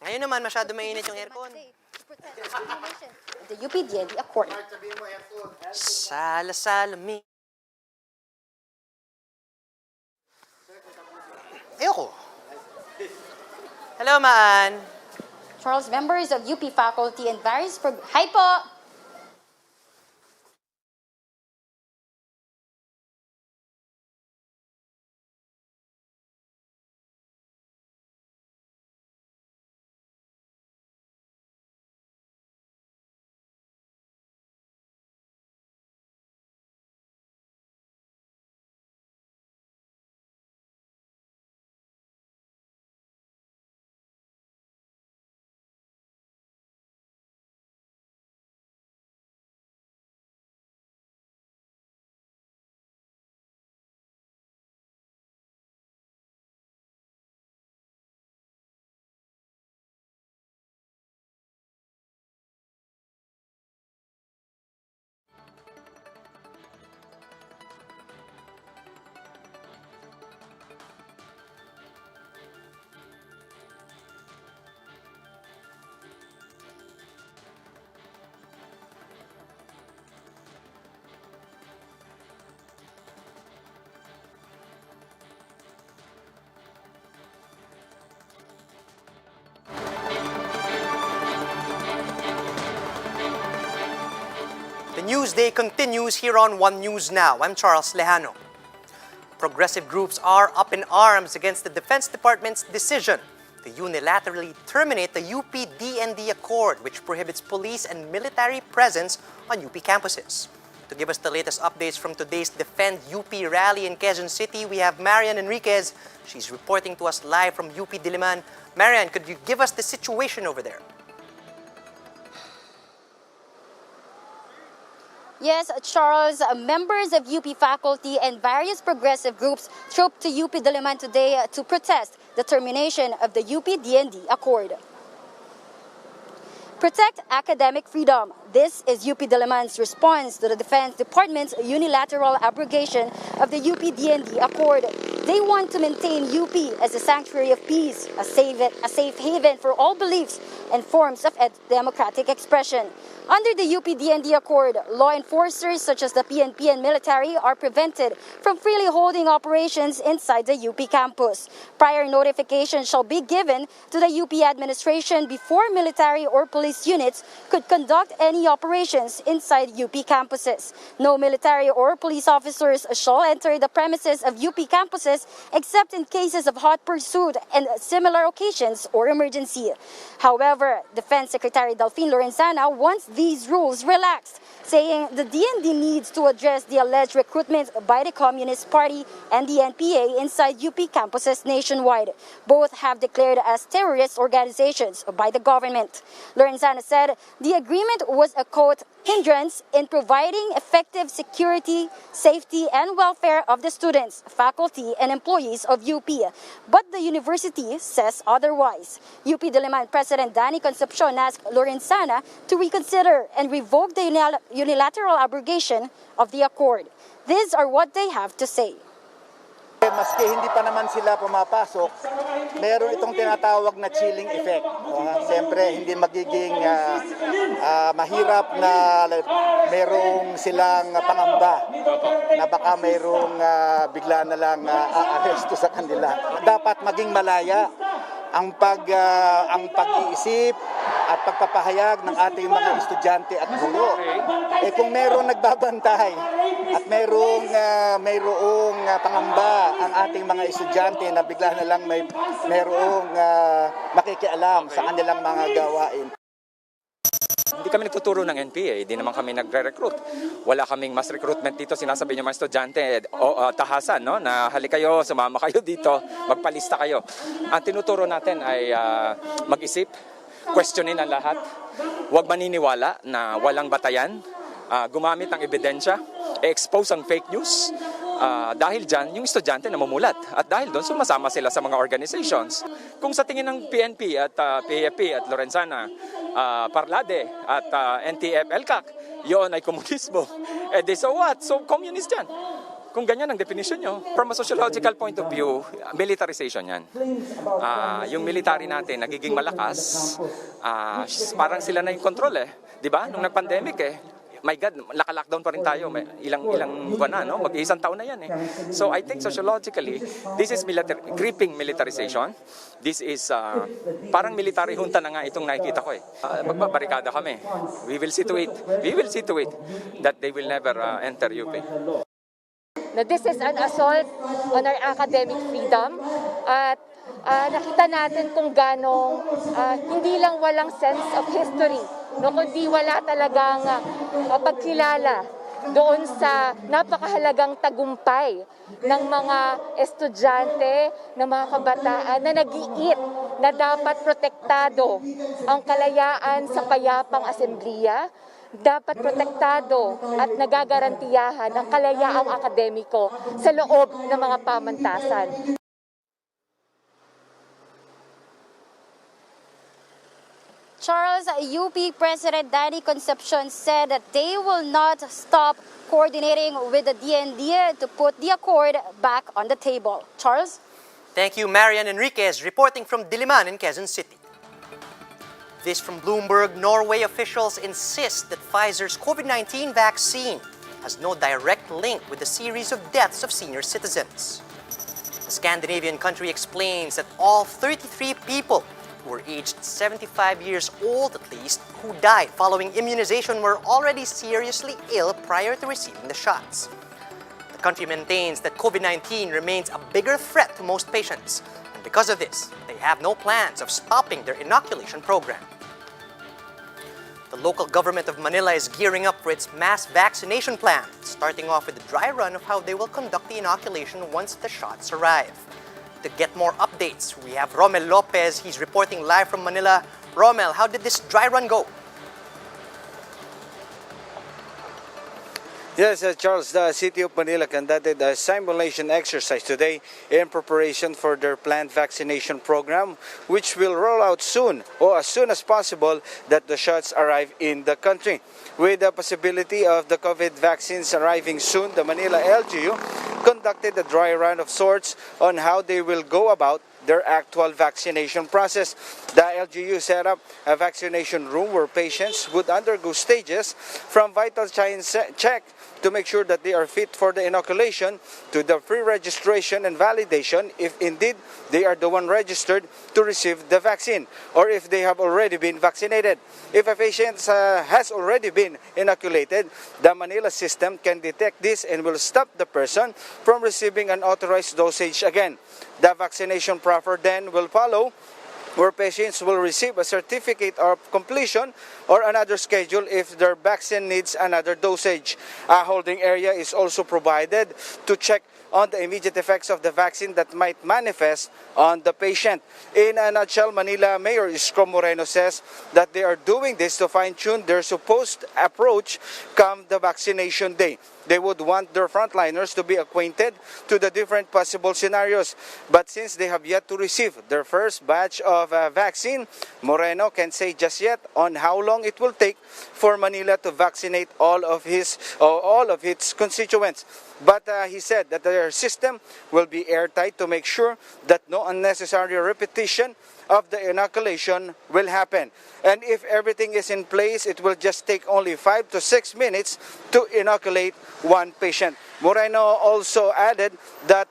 Ngayon naman, masyado mainit yung aircon. The UP-DND Accord. Sala-salami. Ayoko. Hello, Maan. Charles, members of UP faculty and various Hi po! The news day continues here on One News Now. I'm Charles Lejano. Progressive groups are up in arms against the Defense Department's decision to unilaterally terminate the UP-DND Accord, which prohibits police and military presence on UP campuses. To give us the latest updates from today's Defend UP rally in Quezon City, we have Marian Enriquez. She's reporting to us live from UP Diliman. Marian, could you give us the situation over there? Yes, Charles, members of UP faculty and various progressive groups trooped to UP Diliman today to protest the termination of the UP-DND Accord. Protect academic freedom. This is UP Diliman's response to the Defense Department's unilateral abrogation of the UP-DND Accord. They want to maintain UP as a sanctuary of peace, a safe haven for all beliefs and forms of democratic expression. Under the UP-DND Accord, law enforcers such as the PNP and military are prevented from freely holding operations inside the UP campus. Prior notification shall be given to the UP administration before military or police units could conduct any operations inside UP campuses. No military or police officers shall enter the premises of UP campuses except in cases of hot pursuit and similar occasions or emergency. However, Defense Secretary Delphine Lorenzana wants these rules relaxed, saying the DND needs to address the alleged recruitment by the Communist Party and the NPA inside UP campuses nationwide. Both have declared as terrorist organizations by the government. Lorenzana said the agreement was a, quote, hindrance in providing effective security, safety, and welfare of the students, faculty, and employees of UP. But the university says otherwise. UP Diliman President Danny Concepcion asked Lorenzana to reconsider and revoke the unilateral abrogation of the accord. These are what they have to say. Maski hindi pa naman sila pumapasok, meron itong tinatawag na chilling effect. Siyempre, hindi magiging mahirap na merong silang pangamba na baka merong bigla na lang aaresto sa kanila. Dapat maging malaya ang pag-iisip at pagpapahayag ng ating mga estudyante at guro. Kung merong nagbabantay at merong pangamba ang ating mga estudyante na bigla na lang merong makikialam sa kanilang mga gawain. Hindi kami nagtuturo ng NPA, hindi naman kami nagre-recruit. Wala kaming mass recruitment dito. Sinasabi niyo mga estudyante, tahasan, no? Na halik kayo, sumama kayo dito, magpalista kayo. Ang tinuturo natin ay mag-isip, questionin ang lahat, huwag maniniwala na walang batayan, gumamit ng ebidensya, expose ang fake news. Dahil dyan, yung estudyante namumulat. At dahil doon, sumasama sila sa mga organizations. Kung sa tingin ng PNP at PFP at Lorenzana, Parlade at NTF, LCAC, yon ay komunismo. Eh di so what? So communist yan. Kung ganyan ang definition nyo. From a sociological point of view, militarization yan. Yung military natin nagiging malakas, parang sila na yung control eh. Di ba? Nung nag-pandemic eh. My God, naka-lockdown pa rin tayo. May ilang buwan na, no? Mag-iisang taon na yan eh. So I think sociologically, this is creeping militarization. This is parang military junta na nga itong nakikita ko eh. Magbabarikada kami. We will see to it. We will see to it that they will never enter UP. Na this is an assault on our academic freedom at nakita natin kung ganong hindi lang walang sense of history, no, kundi wala talagang pagkilala doon sa napakahalagang tagumpay ng mga estudyante, ng mga kabataan na nag-iit na dapat protektado ang kalayaan sa payapang asemblea, dapat protektado at nagagarantiyahan ang kalayaang akademiko sa loob ng mga pamantasan. Charles, UP President Danny Concepcion said that they will not stop coordinating with the DND to put the accord back on the table. Charles? Thank you, Marian Enriquez, reporting from Diliman in Quezon City. This from Bloomberg. Norway officials insist that Pfizer's COVID-19 vaccine has no direct link with the series of deaths of senior citizens. The Scandinavian country explains that all 33 people who were aged 75 years old at least who died following immunization were already seriously ill prior to receiving the shots. The country maintains that COVID-19 remains a bigger threat to most patients, and because of this, they have no plans of stopping their inoculation program. The local government of Manila is gearing up for its mass vaccination plan, starting off with a dry run of how they will conduct the inoculation once the shots arrive. To get more updates, we have Romel Lopez. He's reporting live from Manila. Romel, how did this dry run go? Yes, Charles, the City of Manila conducted a simulation exercise today in preparation for their planned vaccination program, which will roll out soon or as soon as possible that the shots arrive in the country. With the possibility of the COVID vaccines arriving soon, the Manila LGU conducted a dry run of sorts on how they will go about their actual vaccination process. The LGU set up a vaccination room where patients would undergo stages from vital signs check to make sure that they are fit for the inoculation, to the pre-registration and validation if indeed they are the one registered to receive the vaccine or if they have already been vaccinated. If a patient has already been inoculated, the Manila system can detect this and will stop the person from receiving an authorized dosage again. The vaccination proper then will follow, where patients will receive a certificate of completion or another schedule if their vaccine needs another dosage. A holding area is also provided to check on the immediate effects of the vaccine that might manifest on the patient. In a nutshell, Manila Mayor Isko Moreno says that they are doing this to fine-tune their supposed approach come the vaccination day. They would want their frontliners to be acquainted to the different possible scenarios. But since they have yet to receive their first batch of vaccine, Moreno can't say just yet on how long it will take for Manila to vaccinate all of its constituents. But he said that their system will be airtight to make sure that no unnecessary repetition of the inoculation will happen. And if everything is in place, it will just take only 5 to 6 minutes to inoculate one patient. Moreno also added that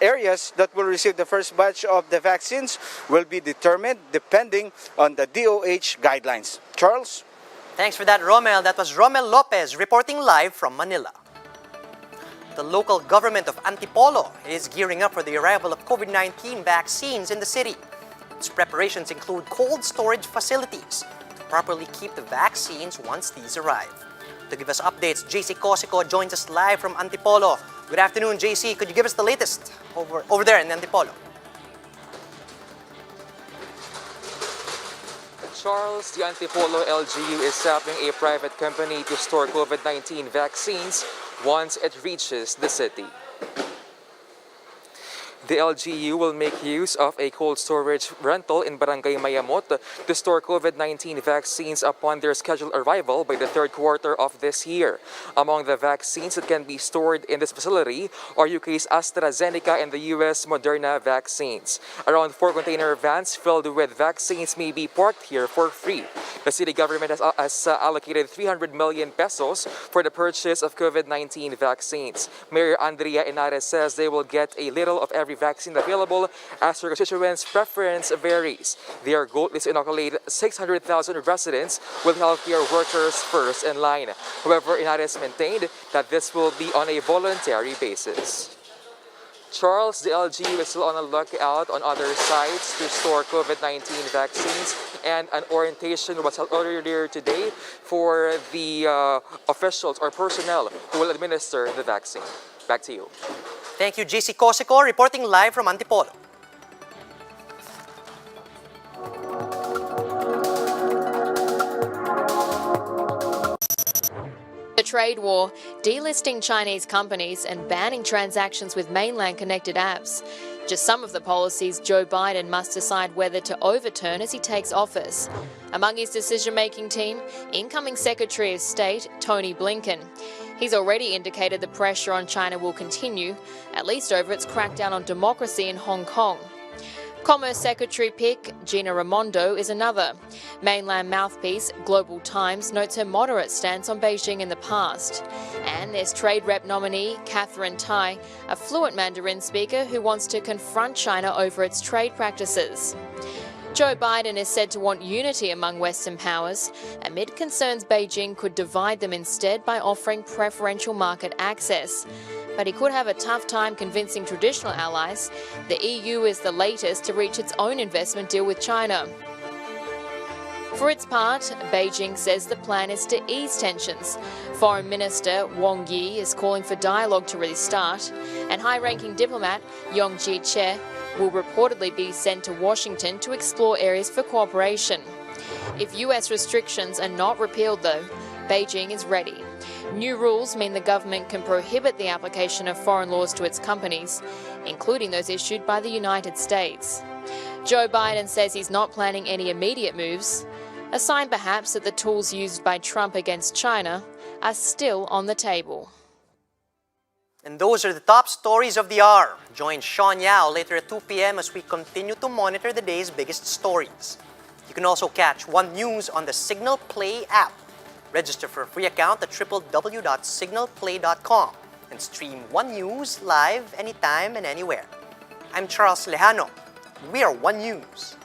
areas that will receive the first batch of the vaccines will be determined depending on the DOH guidelines. Charles? Thanks for that, Romel. That was Romel Lopez reporting live from Manila. The local government of Antipolo is gearing up for the arrival of COVID-19 vaccines in the city. Its preparations include cold storage facilities to properly keep the vaccines once these arrive. To give us updates, JC Cosico joins us live from Antipolo. Good afternoon, JC. Could you give us the latest over there in Antipolo? Charles, the Antipolo LGU is helping a private company to store COVID-19 vaccines once it reaches the city. The LGU will make use of a cold storage rental in Barangay Mayamot to store COVID-19 vaccines upon their scheduled arrival by the third quarter of this year. Among the vaccines that can be stored in this facility are UK's AstraZeneca and the US Moderna vaccines. Around 4 container vans filled with vaccines may be parked here for free. The city government has allocated 300 million pesos for the purchase of COVID-19 vaccines. Mayor Andrea Henares says they will get a little of every vaccine available as her constituents' preference varies. Their goal is to inoculate 600,000 residents with healthcare workers first in line. However, Henares maintained that this will be on a voluntary basis. Charles, the LGU is still on the lookout on other sites to store COVID-19 vaccines, and an orientation was held earlier today for the officials or personnel who will administer the vaccine. Back to you. Thank you, JC Cosico, reporting live from Antipolo. The trade war, delisting Chinese companies and banning transactions with mainland-connected apps. Just some of the policies Joe Biden must decide whether to overturn as he takes office. Among his decision-making team, incoming Secretary of State Tony Blinken. He's already indicated the pressure on China will continue, at least over its crackdown on democracy in Hong Kong. Commerce Secretary pick Gina Raimondo is another. Mainland mouthpiece Global Times notes her moderate stance on Beijing in the past. And there's Trade Rep nominee Catherine Tai, a fluent Mandarin speaker who wants to confront China over its trade practices. Joe Biden is said to want unity among Western powers, amid concerns Beijing could divide them instead by offering preferential market access. But he could have a tough time convincing traditional allies. The EU is the latest to reach its own investment deal with China. For its part, Beijing says the plan is to ease tensions. Foreign Minister Wang Yi is calling for dialogue to restart, and high-ranking diplomat Yong Jie-che will reportedly be sent to Washington to explore areas for cooperation. If US restrictions are not repealed, though, Beijing is ready. New rules mean the government can prohibit the application of foreign laws to its companies, including those issued by the United States. Joe Biden says he's not planning any immediate moves, a sign perhaps that the tools used by Trump against China are still on the table. And those are the top stories of the hour. Join Sean Yao later at 2 p.m. as we continue to monitor the day's biggest stories. You can also catch One News on the Signal Play app. Register for a free account at www.signalplay.com and stream One News live anytime and anywhere. I'm Charles Lehano. We are One News.